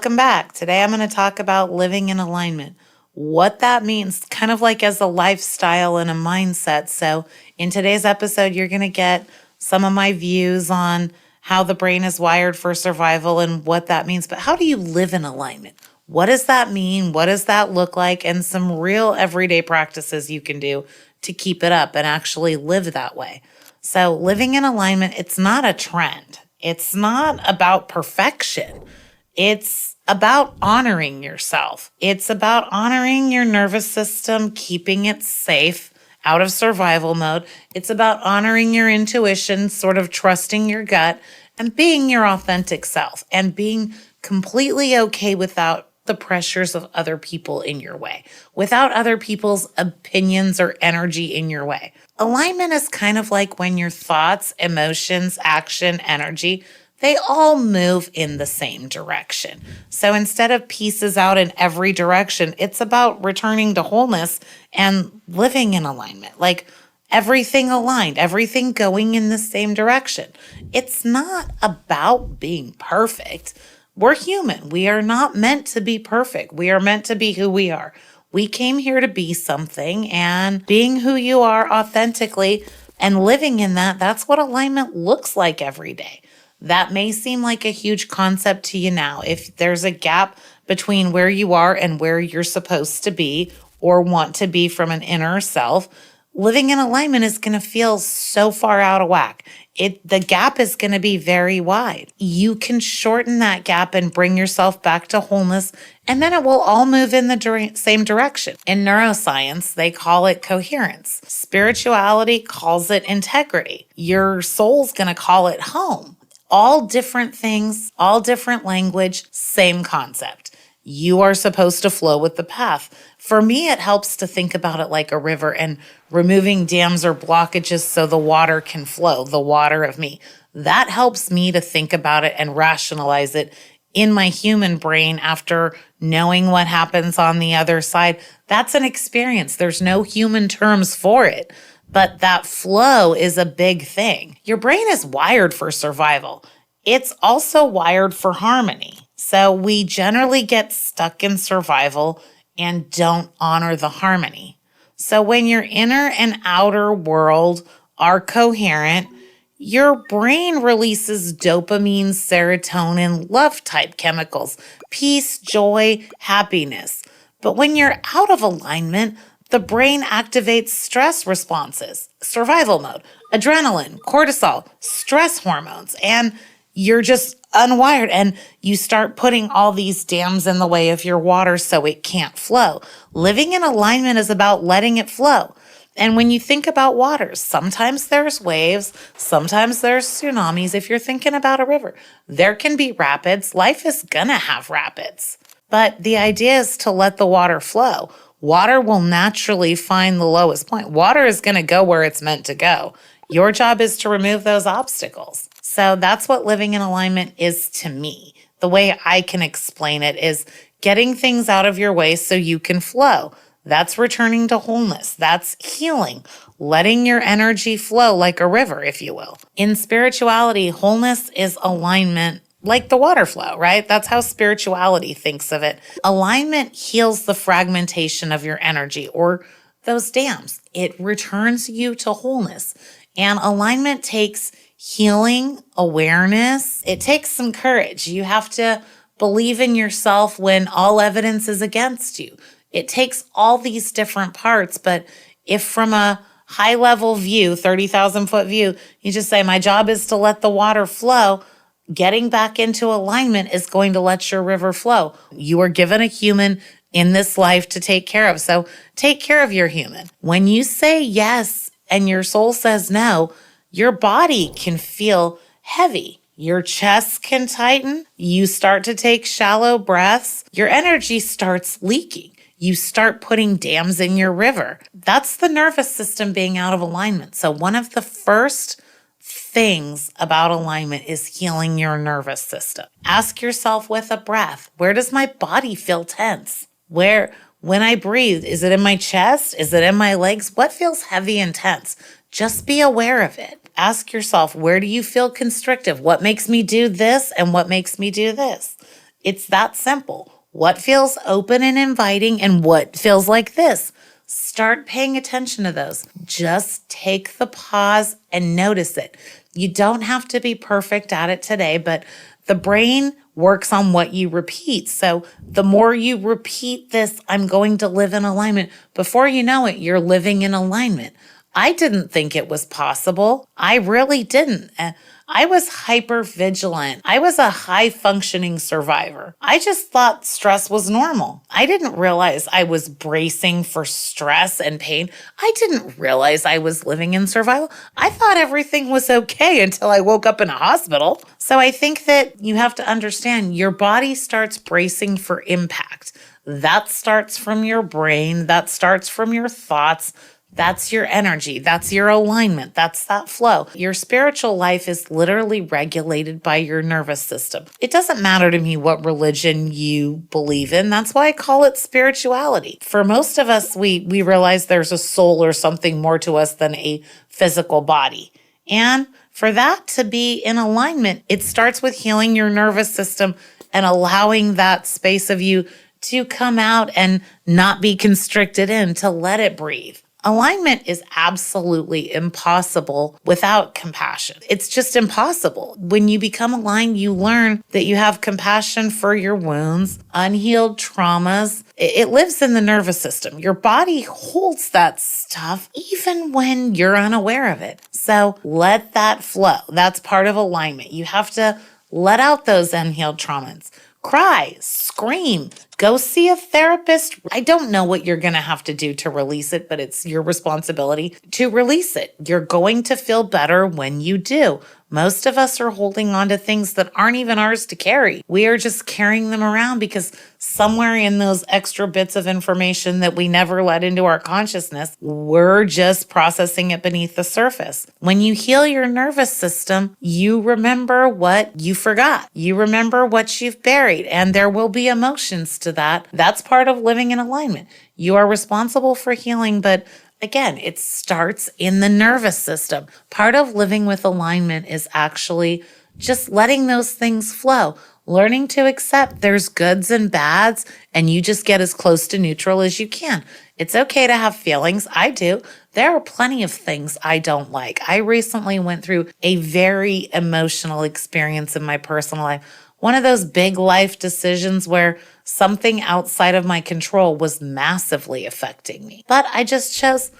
Welcome back. Today I'm going to talk about living in alignment, what that means, kind of like as a lifestyle and a mindset. So, in today's episode, you're going to get some of my views on how the brain is wired for survival and what that means. But how do you live in alignment? What does that mean? What does that look like? And some real everyday practices you can do to keep it up and actually live that way. So, living in alignment, it's not a trend. It's not about perfection. It's about honoring yourself. It's about honoring your nervous system, keeping it safe, out of survival mode. It's about honoring your intuition, sort of trusting your gut, and being your authentic self, and being completely okay without the pressures of other people in your way, without other people's opinions or energy in your way. Alignment is kind of like when your thoughts, emotions, action, energy, they all move in the same direction. So instead of pieces out in every direction, it's about returning to wholeness and living in alignment, like everything aligned, everything going in the same direction. It's not about being perfect. We're human. We are not meant to be perfect. We are meant to be who we are. We came here to be something, and being who you are authentically and living in that, that's what alignment looks like every day. That may seem like a huge concept to you now. If there's a gap between where you are and where you're supposed to be or want to be from an inner self, living in alignment is going to feel so far out of whack. The gap is going to be very wide. You can shorten that gap and bring yourself back to wholeness, and then it will all move in the same direction. In neuroscience, they call it coherence. Spirituality calls it integrity. Your soul's going to call it home. All different things, all different language, same concept. You are supposed to flow with the path. For me, it helps to think about it like a river and removing dams or blockages so the water can flow, the water of me. That helps me to think about it and rationalize it in my human brain after knowing what happens on the other side. That's an experience. There's no human terms for it. But that flow is a big thing. Your brain is wired for survival. It's also wired for harmony. So we generally get stuck in survival and don't honor the harmony. So when your inner and outer world are coherent, your brain releases dopamine, serotonin, love type chemicals, peace, joy, happiness. But when you're out of alignment, the brain activates stress responses, survival mode, adrenaline, cortisol, stress hormones, and you're just unwired and you start putting all these dams in the way of your water so it can't flow. Living in alignment is about letting it flow. And when you think about waters, sometimes there's waves, sometimes there's tsunamis. If you're thinking about a river, there can be rapids. Life is gonna have rapids. But the idea is to let the water flow. Water will naturally find the lowest point. Water is going to go where it's meant to go. Your job is to remove those obstacles. So that's what living in alignment is to me. The way I can explain it is getting things out of your way so you can flow. That's returning to wholeness. That's healing, letting your energy flow like a river, if you will. In spirituality, wholeness is alignment, like the water flow, right? That's how spirituality thinks of it. Alignment heals the fragmentation of your energy or those dams. It returns you to wholeness. And alignment takes healing, awareness. It takes some courage. You have to believe in yourself when all evidence is against you. It takes all these different parts, but if from a high level view, 30,000 foot view, you just say, my job is to let the water flow, getting back into alignment is going to let your river flow. You are given a human in this life to take care of. So take care of your human. When you say yes and your soul says no, your body can feel heavy. Your chest can tighten. You start to take shallow breaths. Your energy starts leaking. You start putting dams in your river. That's the nervous system being out of alignment. So one of the first things about alignment is healing your nervous system. Ask yourself with a breath, where does my body feel tense? When I breathe, is it in my chest? Is it in my legs? What feels heavy and tense? Just be aware of it. Ask yourself, where do you feel constrictive? What makes me do this and what makes me do this? It's that simple. What feels open and inviting and what feels like this? Start paying attention to those. Just take the pause and notice it. You don't have to be perfect at it today, but the brain works on what you repeat. So the more you repeat this, I'm going to live in alignment, before you know it, you're living in alignment. I didn't think it was possible. I really didn't. I was hyper vigilant. I was a high functioning survivor. I just thought stress was normal. I didn't realize I was bracing for stress and pain. I didn't realize I was living in survival. I thought everything was okay until I woke up in a hospital. So I think that you have to understand your body starts bracing for impact. That starts from your brain. That starts from your thoughts. That's your energy. That's your alignment. That's that flow. Your spiritual life is literally regulated by your nervous system. It doesn't matter to me what religion you believe in. That's why I call it spirituality. For most of us, we realize there's a soul or something more to us than a physical body. And for that to be in alignment, it starts with healing your nervous system and allowing that space of you to come out and not be constricted in, to let it breathe. Alignment is absolutely impossible without compassion. It's just impossible. When you become aligned, you learn that you have compassion for your wounds, unhealed traumas. It lives in the nervous system. Your body holds that stuff even when you're unaware of it. So let that flow. That's part of alignment. You have to let out those unhealed traumas. Cry, scream, go see a therapist. I don't know what you're going to have to do to release it, but it's your responsibility to release it. You're going to feel better when you do. Most of us are holding on to things that aren't even ours to carry. We are just carrying them around because somewhere in those extra bits of information that we never let into our consciousness, we're just processing it beneath the surface. When you heal your nervous system, you remember what you forgot. You remember what you've buried, and there will be emotions to that. That's part of living in alignment. You are responsible for healing, but again, it starts in the nervous system. Part of living with alignment is actually just letting those things flow, learning to accept there's goods and bads, and you just get as close to neutral as you can. It's okay to have feelings. I do. There are plenty of things I don't like. I recently went through a very emotional experience in my personal life. One of those big life decisions where something outside of my control was massively affecting me. But I just chose,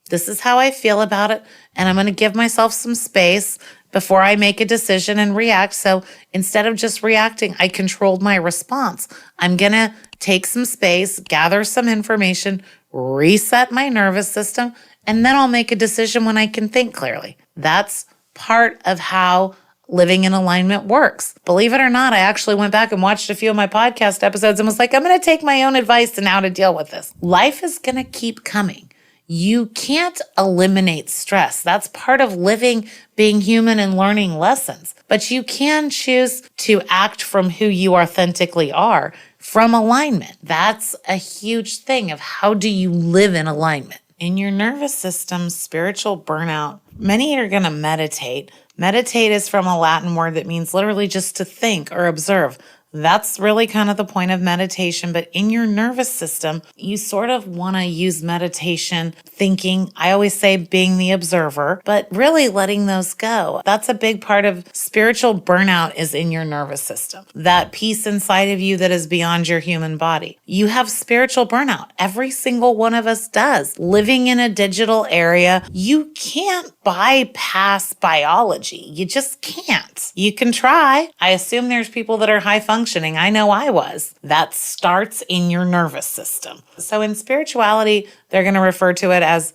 this is how I feel about it, and I'm going to give myself some space before I make a decision and react. So instead of just reacting, I controlled my response. I'm going to take some space, gather some information, reset my nervous system, and then I'll make a decision when I can think clearly. That's part of how living in alignment works. Believe it or not, I actually went back and watched a few of my podcast episodes and was like, I'm going to take my own advice on how to deal with this. Life is going to keep coming. You can't eliminate stress. That's part of living, being human, and learning lessons. But you can choose to act from who you authentically are, from alignment. That's a huge thing of how do you live in alignment. In your nervous system, spiritual burnout, many are going to meditate. Meditate is from a Latin word that means literally just to think or observe. That's really kind of the point of meditation. But in your nervous system, you sort of want to use meditation, thinking. I always say being the observer, but really letting those go. That's a big part of spiritual burnout, is in your nervous system. That piece inside of you that is beyond your human body. You have spiritual burnout. Every single one of us does. Living in a digital area, you can't bypass biology. You just can't. You can try. I assume there's people that are high functioning. I know I was. That starts in your nervous system. So in spirituality, they're going to refer to it as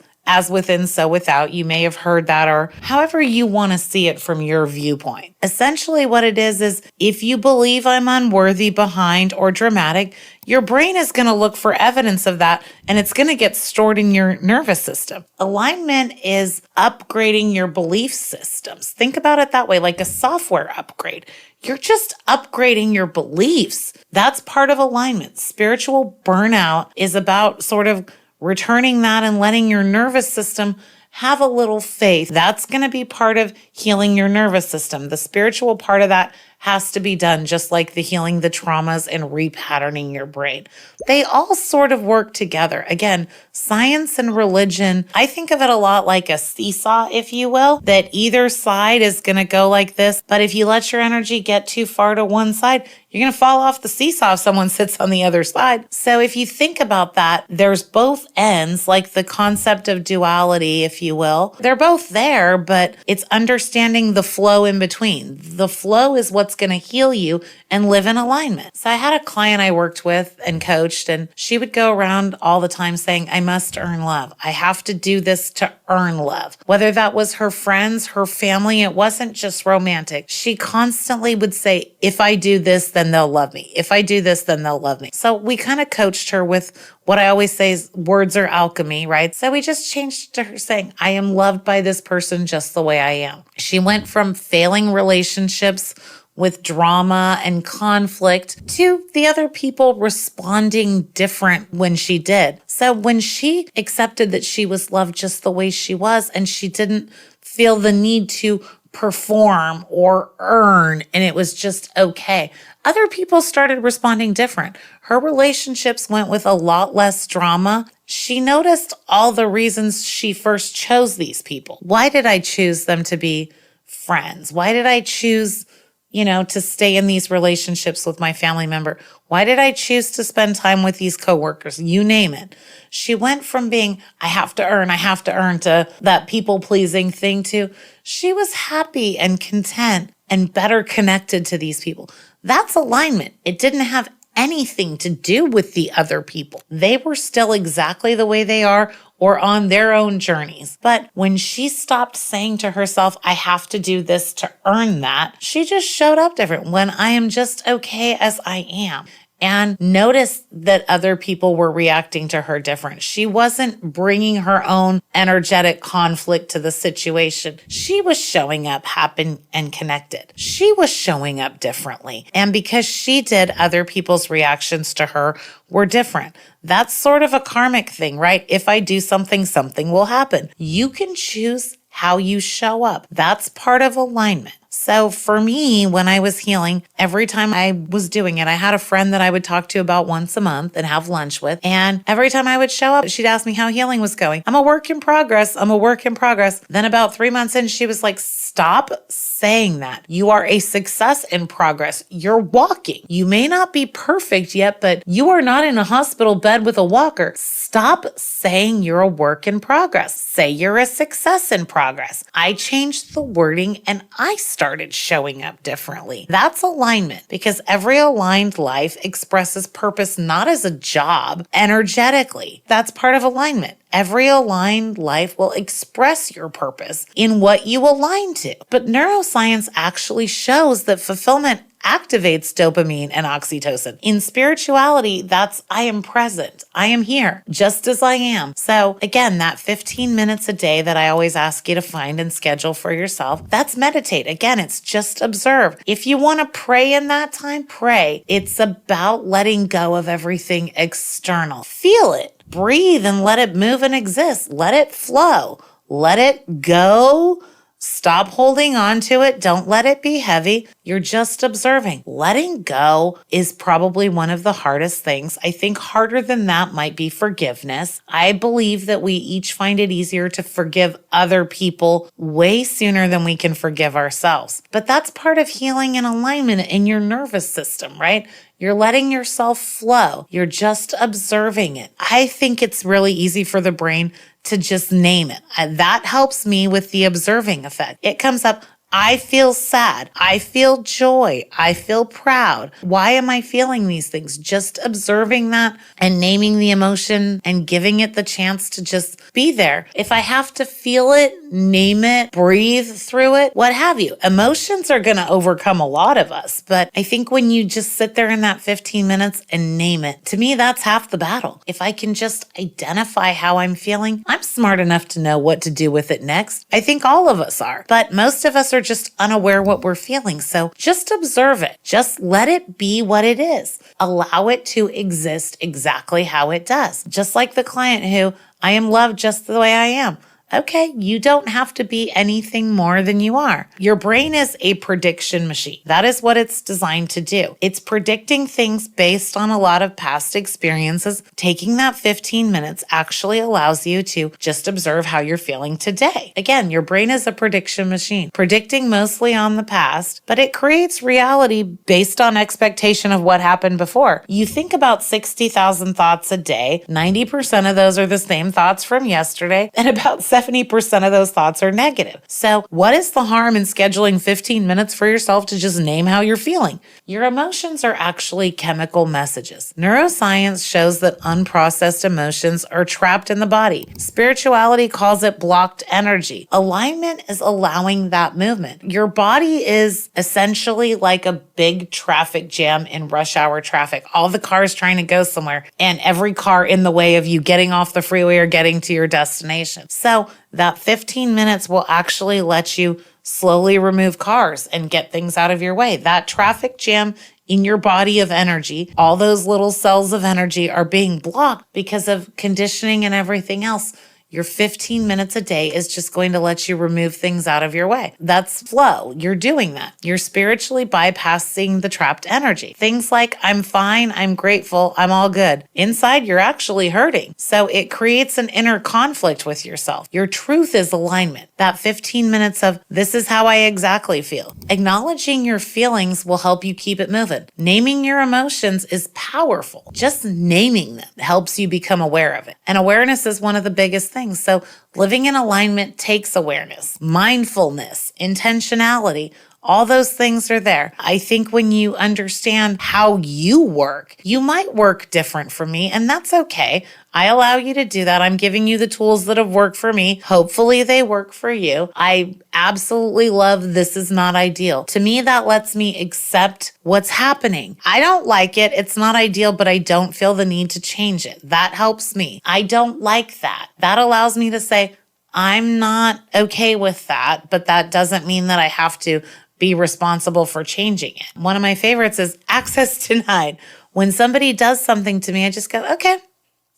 within, so without. You may have heard that, or however you want to see it from your viewpoint. Essentially what it is if you believe I'm unworthy, behind, or dramatic, your brain is going to look for evidence of that, and it's going to get stored in your nervous system. Alignment is upgrading your belief systems. Think about it that way, like a software upgrade. You're just upgrading your beliefs. That's part of alignment. Spiritual burnout is about sort of returning that and letting your nervous system have a little faith. That's going to be part of healing your nervous system. The spiritual part of that has to be done, just like the healing the traumas and repatterning your brain. They all sort of work together. Again, science and religion, I think of it a lot like a seesaw, if you will, that either side is going to go like this. But if you let your energy get too far to one side, you're going to fall off the seesaw if someone sits on the other side. So if you think about that, there's both ends, like the concept of duality, if you will. They're both there, but it's understanding the flow in between. The flow is what's going to heal you and live in alignment. So I had a client I worked with and coached, and she would go around all the time saying, I must earn love. I have to do this to earn love. Whether that was her friends, her family, it wasn't just romantic. She constantly would say, if I do this, then they'll love me. If I do this, then they'll love me. So we kind of coached her with what I always say is words are alchemy, right? So we just changed to her saying, I am loved by this person just the way I am. She went from failing relationships with drama and conflict to the other people responding different when she did. So when she accepted that she was loved just the way she was, and she didn't feel the need to perform or earn, and it was just okay, other people started responding different. Her relationships went with a lot less drama. She noticed all the reasons she first chose these people. Why did I choose them to be friends? Why did I choose to stay in these relationships with my family member? Why did I choose to spend time with these coworkers? You name it. She went from being, I have to earn, to that people-pleasing thing to she was happy and content and better connected to these people. That's alignment. It didn't have anything to do with the other people. They were still exactly the way they are or on their own journeys. But when she stopped saying to herself, I have to do this to earn that, she just showed up different. When I am just okay as I am. And noticed that other people were reacting to her different. She wasn't bringing her own energetic conflict to the situation. She was showing up happy and connected. She was showing up differently. And because she did, other people's reactions to her were different. That's sort of a karmic thing, right? If I do something, something will happen. You can choose how you show up. That's part of alignment. So for me, when I was healing, every time I was doing it, I had a friend that I would talk to about once a month and have lunch with. And every time I would show up, she'd ask me how healing was going. I'm a work in progress. Then about 3 months in, she was like, stop saying that. You are a success in progress. You're walking. You may not be perfect yet, but you are not in a hospital bed with a walker. Stop saying you're a work in progress. Say you're a success in progress. I changed the wording and I started showing up differently. That's alignment, because every aligned life expresses purpose not as a job, energetically. That's part of alignment. Every aligned life will express your purpose in what you align to. But neuroscience actually shows that fulfillment activates dopamine and oxytocin. In spirituality, that's I am present. I am here just as I am. So again, that 15 minutes a day that I always ask you to find and schedule for yourself, that's meditate. Again, it's just observe. If you want to pray in that time, pray. It's about letting go of everything external. Feel it. Breathe and let it move and exist. Let it flow. Let it go. Stop holding on to it. Don't let it be heavy. You're just observing. Letting go is probably one of the hardest things. I think harder than that might be forgiveness. I believe that we each find it easier to forgive other people way sooner than we can forgive ourselves. But that's part of healing and alignment in your nervous system, right? You're letting yourself flow. You're just observing it. I think it's really easy for the brain to just name it. That helps me with the observing effect. It comes up, I feel sad. I feel joy. I feel proud. Why am I feeling these things? Just observing that and naming the emotion and giving it the chance to just be there. If I have to feel it, name it, breathe through it, what have you. Emotions are going to overcome a lot of us. But I think when you just sit there in that 15 minutes and name it, to me, that's half the battle. If I can just identify how I'm feeling, I'm smart enough to know what to do with it next. I think all of us are. But most of us are just unaware what we're feeling. So just observe it. Just let it be what it is. Allow it to exist exactly how it does. Just like the client who, I am loved just the way I am. Okay, you don't have to be anything more than you are. Your brain is a prediction machine. That is what it's designed to do. It's predicting things based on a lot of past experiences. Taking that 15 minutes actually allows you to just observe how you're feeling today. Again, your brain is a prediction machine, predicting mostly on the past, but it creates reality based on expectation of what happened before. You think about 60,000 thoughts a day. 90% of those are the same thoughts from yesterday, and about 70% of those thoughts are negative. So what is the harm in scheduling 15 minutes for yourself to just name how you're feeling? Your emotions are actually chemical messages. Neuroscience shows that unprocessed emotions are trapped in the body. Spirituality calls it blocked energy. Alignment is allowing that movement. Your body is essentially like a big traffic jam in rush hour traffic. All the cars trying to go somewhere and every car in the way of you getting off the freeway or getting to your destination. So that 15 minutes will actually let you slowly remove cars and get things out of your way. That traffic jam in your body of energy, all those little cells of energy are being blocked because of conditioning and everything else. Your 15 minutes a day is just going to let you remove things out of your way. That's flow. You're doing that. You're spiritually bypassing the trapped energy. Things like, I'm fine, I'm grateful, I'm all good. Inside, you're actually hurting. So it creates an inner conflict with yourself. Your truth is alignment. That 15 minutes of, this is how I exactly feel. Acknowledging your feelings will help you keep it moving. Naming your emotions is powerful. Just naming them helps you become aware of it. And awareness is one of the biggest things. So living in alignment takes awareness, mindfulness, intentionality. All those things are there. I think when you understand how you work, you might work different from me, and that's okay. I allow you to do that. I'm giving you the tools that have worked for me. Hopefully they work for you. I absolutely love this is not ideal. To me, that lets me accept what's happening. I don't like it. It's not ideal, but I don't feel the need to change it. That helps me. I don't like that. That allows me to say, I'm not okay with that, but that doesn't mean that I have to be responsible for changing it. One of my favorites is access denied. When somebody does something to me, I just go, okay,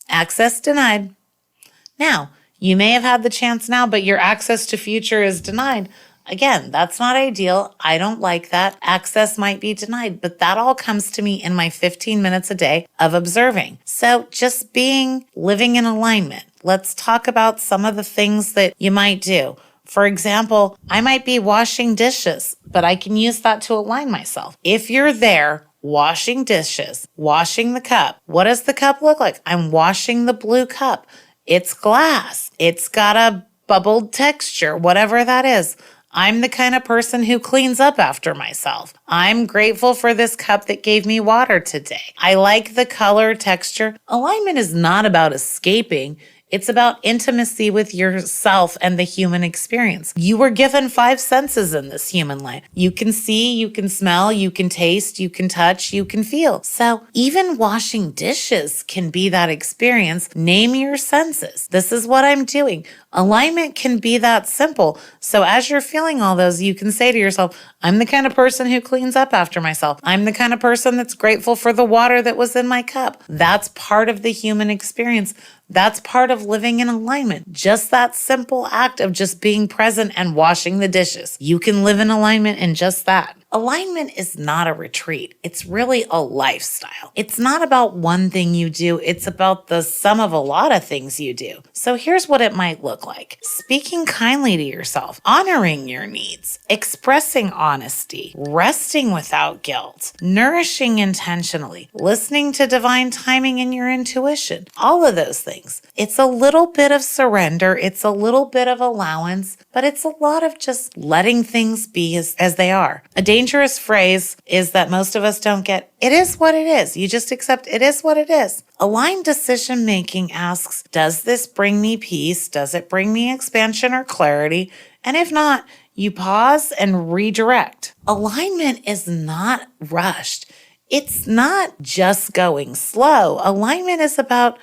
access denied. Now, you may have had the chance now, but your access to future is denied. Again, that's not ideal. I don't like that. Access might be denied, but that all comes to me in my 15 minutes a day of observing. So just living in alignment. Let's talk about some of the things that you might do. For example, I might be washing dishes, but I can use that to align myself. If you're there washing dishes, washing the cup, what does the cup look like? I'm washing the blue cup. It's glass. It's got a bubbled texture, whatever that is. I'm the kind of person who cleans up after myself. I'm grateful for this cup that gave me water today. I like the color, texture. Alignment is not about escaping. It's about intimacy with yourself and the human experience. You were given 5 senses in this human life. You can see, you can smell, you can taste, you can touch, you can feel. So even washing dishes can be that experience. Name your senses. This is what I'm doing. Alignment can be that simple. So as you're feeling all those, you can say to yourself, I'm the kind of person who cleans up after myself. I'm the kind of person that's grateful for the water that was in my cup. That's part of the human experience. That's part of living in alignment. Just that simple act of just being present and washing the dishes. You can live in alignment in just that. Alignment is not a retreat. It's really a lifestyle. It's not about one thing you do. It's about the sum of a lot of things you do. So here's what it might look like. Speaking kindly to yourself, honoring your needs, expressing honesty, resting without guilt, nourishing intentionally, listening to divine timing in your intuition, all of those things. It's a little bit of surrender. It's a little bit of allowance, but it's a lot of just letting things be as they are. A dangerous phrase is that most of us don't get. It is what it is. You just accept it is what it is. Aligned decision making asks, does this bring me peace? Does it bring me expansion or clarity? And if not, you pause and redirect. Alignment is not rushed. It's not just going slow. Alignment is about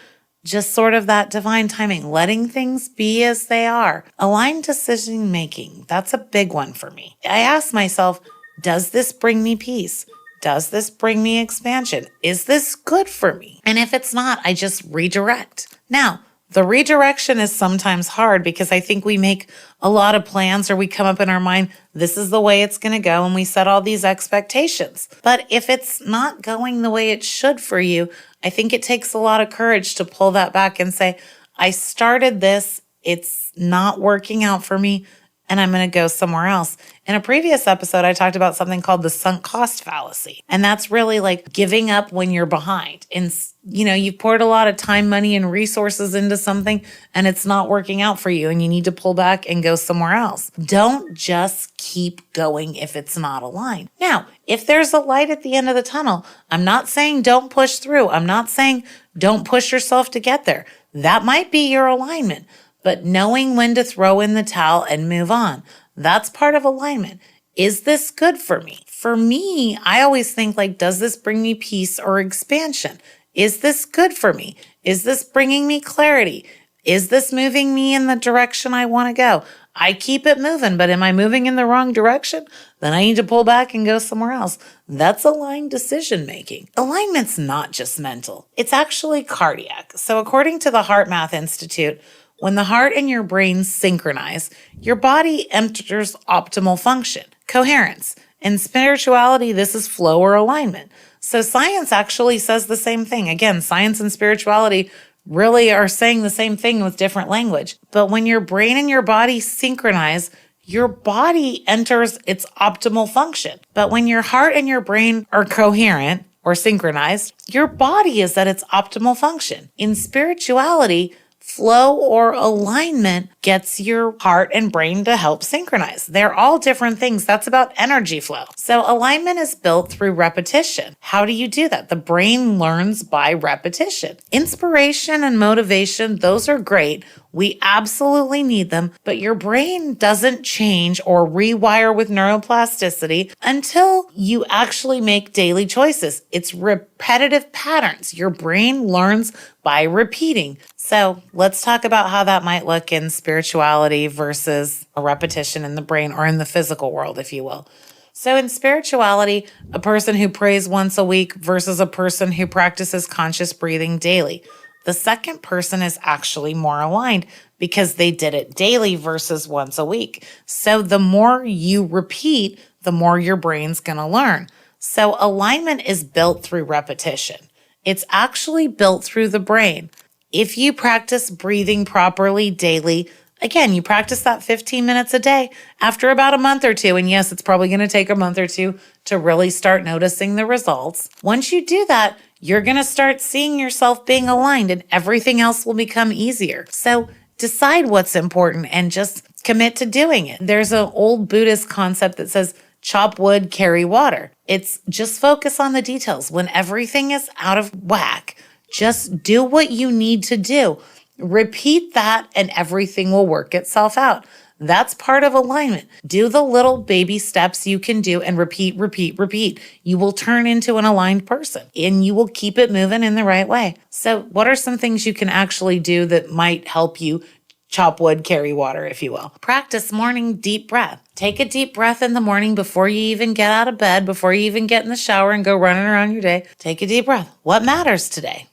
just sort of that divine timing, letting things be as they are. Aligned decision making, that's a big one for me. I ask myself, does this bring me peace? Does this bring me expansion? Is this good for me? And if it's not, I just redirect. Now, The redirection is sometimes hard because I think we make a lot of plans, or we come up in our mind, this is the way it's going to go, and we set all these expectations. But if it's not going the way it should for you, I think it takes a lot of courage to pull that back and say, I started this, it's not working out for me, and I'm going to go somewhere else. In a previous episode, I talked about something called the sunk cost fallacy. And that's really like giving up when you're behind. And, you've poured a lot of time, money, and resources into something, and it's not working out for you, and you need to pull back and go somewhere else. Don't just keep going if it's not aligned. Now, if there's a light at the end of the tunnel, I'm not saying don't push through. I'm not saying don't push yourself to get there. That might be your alignment. But knowing when to throw in the towel and move on, that's part of alignment. Is this good for me? For me, I always think like, does this bring me peace or expansion? Is this good for me? Is this bringing me clarity? Is this moving me in the direction I want to go? I keep it moving, but am I moving in the wrong direction? Then I need to pull back and go somewhere else. That's aligned decision making. Alignment's not just mental. It's actually cardiac. So according to the Heart Math Institute, when the heart and your brain synchronize, your body enters optimal function, coherence. In spirituality, this is flow or alignment. So science actually says the same thing. Again, science and spirituality really are saying the same thing with different language. But when your brain and your body synchronize, your body enters its optimal function. But when your heart and your brain are coherent or synchronized, your body is at its optimal function. In spirituality, flow or alignment gets your heart and brain to help synchronize. They're all different things. That's about energy flow. So alignment is built through repetition. How do you do that? The brain learns by repetition. Inspiration and motivation, those are great. We absolutely need them, but your brain doesn't change or rewire with neuroplasticity until you actually make daily choices. It's repetitive patterns. Your brain learns by repeating. So let's talk about how that might look in spirituality versus a repetition in the brain or in the physical world, if you will. So in spirituality, a person who prays once a week versus a person who practices conscious breathing daily. The second person is actually more aligned because they did it daily versus once a week. So the more you repeat, the more your brain's going to learn. So alignment is built through repetition. It's actually built through the brain. If you practice breathing properly daily, again, you practice that 15 minutes a day after about a month or two. And yes, it's probably going to take a month or two to really start noticing the results. Once you do that, you're going to start seeing yourself being aligned and everything else will become easier. So decide what's important and just commit to doing it. There's an old Buddhist concept that says, chop wood, carry water. It's just focus on the details. When everything is out of whack, just do what you need to do. Repeat that and everything will work itself out. That's part of alignment. Do the little baby steps you can do and repeat, repeat, repeat. You will turn into an aligned person and you will keep it moving in the right way. So what are some things you can actually do that might help you chop wood, carry water, if you will? Practice morning deep breath. Take a deep breath in the morning before you even get out of bed, before you even get in the shower and go running around your day. Take a deep breath. What matters today?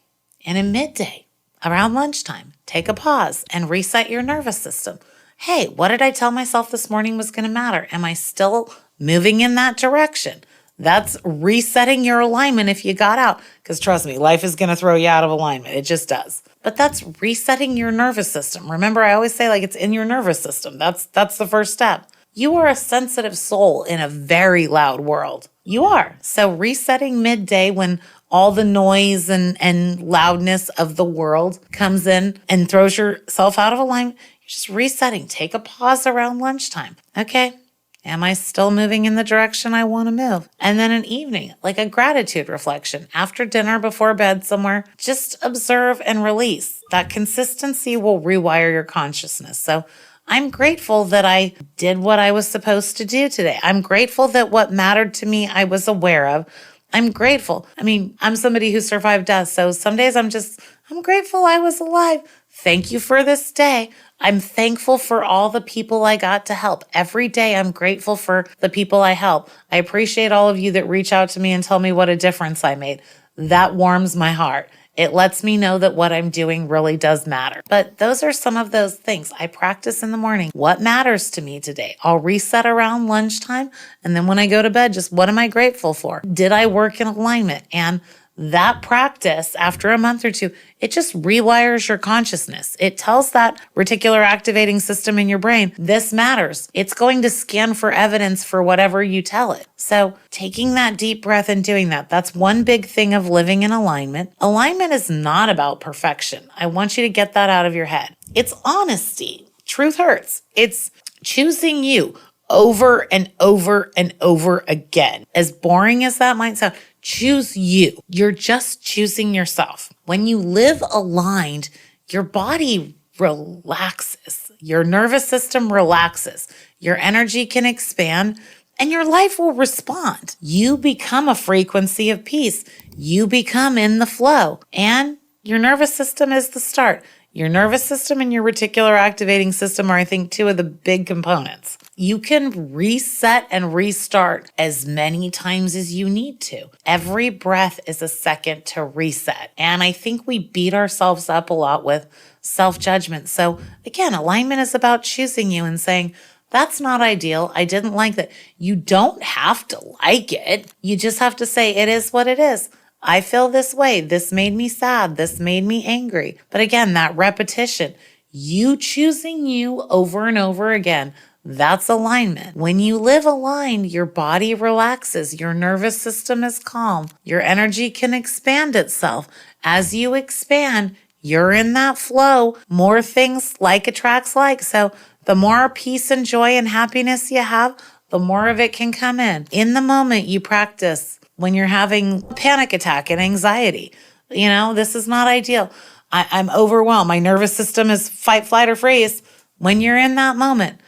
And in midday, around lunchtime, take a pause and reset your nervous system. Hey, what did I tell myself this morning was going to matter? Am I still moving in that direction? That's resetting your alignment if you got out. Because trust me, life is going to throw you out of alignment. It just does. But that's resetting your nervous system. Remember, I always say it's in your nervous system. That's the first step. You are a sensitive soul in a very loud world. You are. So resetting midday when all the noise and loudness of the world comes in and throws yourself out of alignment, you're just resetting. Take a pause around lunchtime. Okay, am I still moving in the direction I want to move? And then an evening, like a gratitude reflection. After dinner, before bed somewhere, just observe and release. That consistency will rewire your consciousness. So I'm grateful that I did what I was supposed to do today. I'm grateful that what mattered to me I was aware of. I'm grateful. I'm somebody who survived death. So some days I'm grateful I was alive. Thank you for this day. I'm thankful for all the people I got to help. Every day I'm grateful for the people I help. I appreciate all of you that reach out to me and tell me what a difference I made. That warms my heart. It lets me know that what I'm doing really does matter. But those are some of those things I practice in the morning. What matters to me today? I'll reset around lunchtime. And then when I go to bed, just what am I grateful for? Did I work in alignment? And that practice, after a month or two, it just rewires your consciousness. It tells that reticular activating system in your brain, this matters. It's going to scan for evidence for whatever you tell it. So taking that deep breath and doing that, that's one big thing of living in alignment. Alignment is not about perfection. I want you to get that out of your head. It's honesty. Truth hurts. It's choosing you over and over and over again. As boring as that might sound, choose you. You're just choosing yourself. When you live aligned, your body relaxes. Your nervous system relaxes. Your energy can expand and your life will respond. You become a frequency of peace. You become in the flow. And your nervous system is the start. Your nervous system and your reticular activating system are, I think, two of the big components. You can reset and restart as many times as you need to. Every breath is a second to reset. And I think we beat ourselves up a lot with self-judgment. So again, alignment is about choosing you and saying, that's not ideal. I didn't like that. You don't have to like it. You just have to say, it is what it is. I feel this way. This made me sad. This made me angry. But again, that repetition, you choosing you over and over again, that's alignment. When you live aligned, your body relaxes. Your nervous system is calm. Your energy can expand itself. As you expand, you're in that flow. More things like attracts like. So the more peace and joy and happiness you have, the more of it can come in. In the moment you practice when you're having panic attack and anxiety. This is not ideal. I'm overwhelmed. My nervous system is fight, flight, or freeze. When you're in that moment,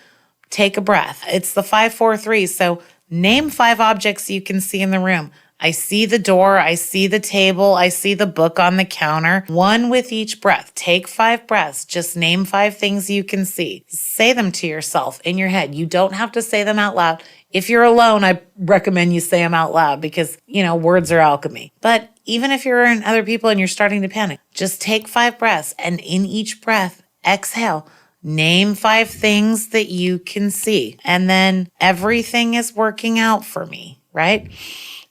take a breath. It's the 5-4-3. So name 5 objects you can see in the room. I see the door. I see the table. I see the book on the counter. 1 with each breath. Take 5 breaths. Just name 5 things you can see. Say them to yourself in your head. You don't have to say them out loud. If you're alone, I recommend you say them out loud because, words are alchemy. But even if you're in other people and you're starting to panic, just take 5 breaths and in each breath, exhale. Name 5 things that you can see. And then everything is working out for me, right?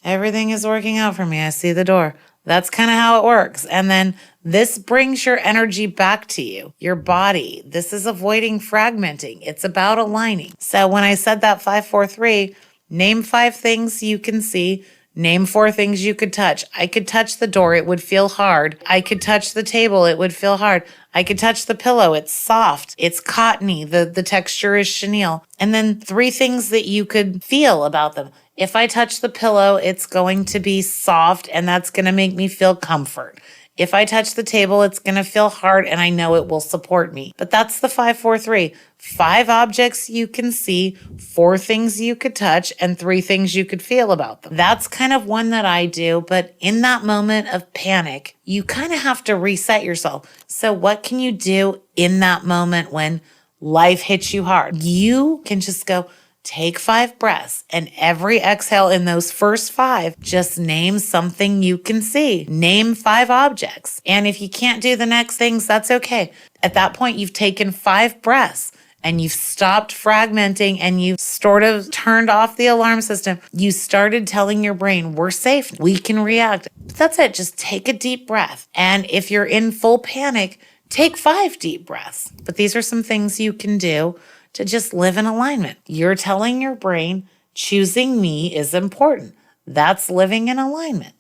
Everything is working out for me. I see the door. That's kind of how it works. And then this brings your energy back to you, your body. This is avoiding fragmenting. It's about aligning. So when I said that 5-4-3, name 5 things you can see. Name 4 things you could touch. I could touch the door. It would feel hard. I could touch the table. It would feel hard. I could touch the pillow. It's soft. It's cottony. The texture is chenille. And then 3 things that you could feel about them. If I touch the pillow, it's going to be soft and that's going to make me feel comfort. If I touch the table, it's going to feel hard and I know it will support me. But that's the 5-4-3. 5 objects you can see, 4 things you could touch, and 3 things you could feel about them. That's kind of one that I do, but in that moment of panic, you kind of have to reset yourself. So what can you do in that moment when life hits you hard? You can just go, take 5 breaths, and every exhale in those first 5, just name something you can see. Name 5 objects. And if you can't do the next things, that's okay. At that point, you've taken 5 breaths and you've stopped fragmenting and you've sort of turned off the alarm system. You started telling your brain, we're safe. We can react. But that's it. Just take a deep breath. And if you're in full panic, take 5 deep breaths. But these are some things you can do to just live in alignment. You're telling your brain, choosing me is important. That's living in alignment.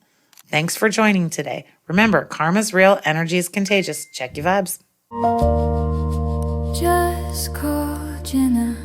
Thanks for joining today. Remember, karma's real, energy is contagious. Check your vibes. Just call Jenna.